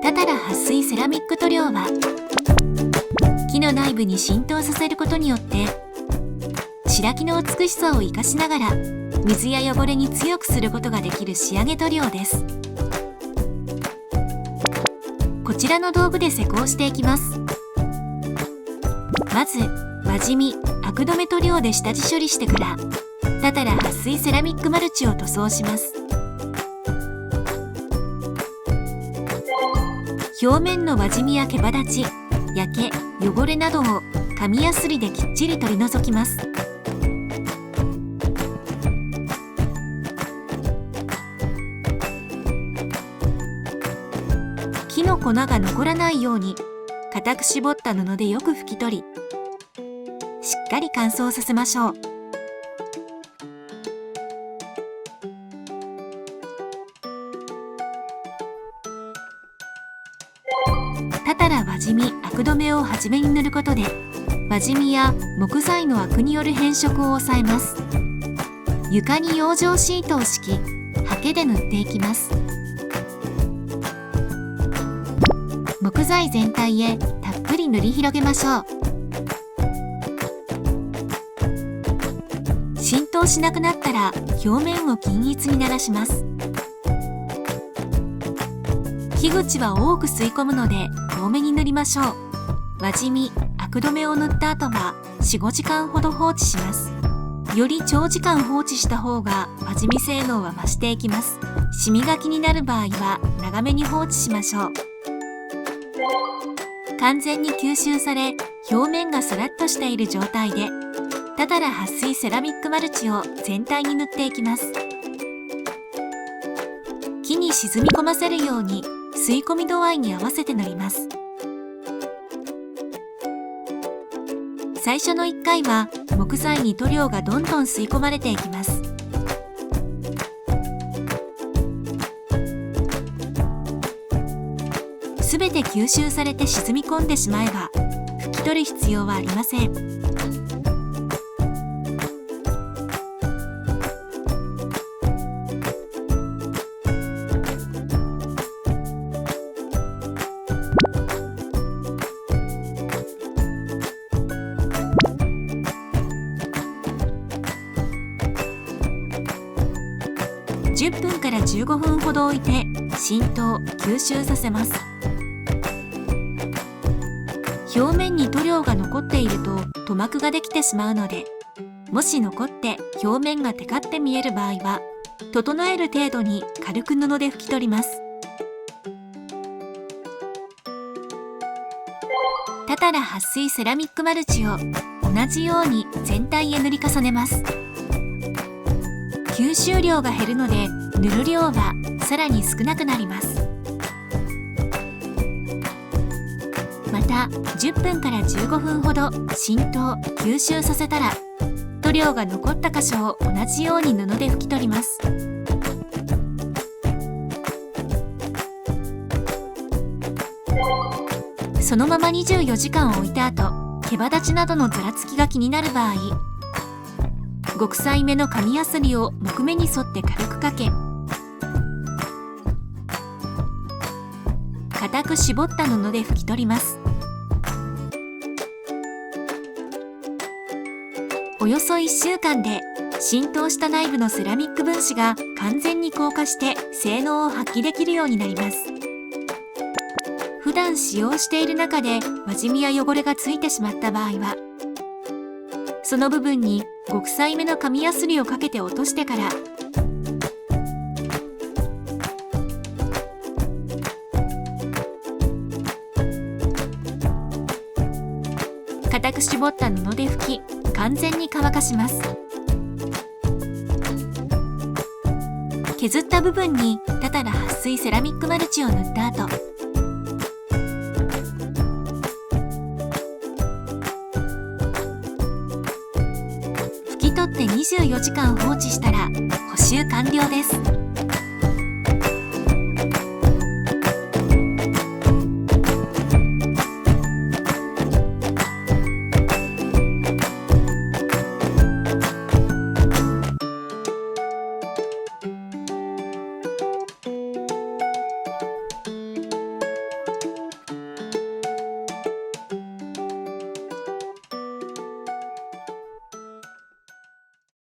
タタラ撥水セラミック塗料は木の内部に浸透させることによって白木の美しさを生かしながら水や汚れに強くすることができる仕上げ塗料です。こちらの道具で施工していきます。まず輪染みアク止め塗料で下地処理してからタタラ撥水セラミックマルチを塗装します。表面の輪染みや毛羽立ち、焼け、汚れなどを紙やすりできっちり取り除きます。木の粉が残らないように固く絞った布でよく拭き取り、しっかり乾燥させましょう。タタラ輪染みアク止めを初めに塗ることで輪染みや木材のアクによる変色を抑えます。床に養生シートを敷きハケで塗っていきます。木材全体へたっぷり塗り広げましょう。浸透しなくなったら表面を均一にならします。木口は多く吸い込むので多めに塗りましょう。輪染みアク止めを塗った後は 4,5 時間ほど放置します。より長時間放置した方が輪染み性能は増していきます。シミが気になる場合は長めに放置しましょう。完全に吸収され表面がサラッとしている状態でタタラ撥水セラミックマルチを全体に塗っていきます。木に沈み込ませるように吸い込み度合いに合わせて塗ります。最初の1回は木材に塗料がどんどん吸い込まれていきます。すべて吸収されて沈み込んでしまえば拭き取る必要はありません。10分から15分ほど置いて浸透・吸収させます。表面に塗料が残っていると塗膜ができてしまうので、もし残って表面がテカって見える場合は整える程度に軽く布で拭き取ります。タタラ撥水セラミックマルチを同じように全体へ塗り重ねます。吸収量が減るので塗る量はさらに少なくなります。また10分から15分ほど浸透・吸収させたら塗料が残った箇所を同じように布で拭き取ります。そのまま24時間置いた後、毛羽立ちなどのざらつきが気になる場合、極細目の紙やすりを木目に沿って軽くかけ、固く絞った布で拭き取ります。およそ1週間で浸透した内部のセラミック分子が完全に硬化して性能を発揮できるようになります。普段使用している中で輪染みや汚れがついてしまった場合は、その部分に極細目の紙やすりをかけて落としてから固く絞った布で拭き完全に乾かします。削った部分にタタラ撥水セラミックマルチを塗った後、拭き取って24時間放置したら補修完了です。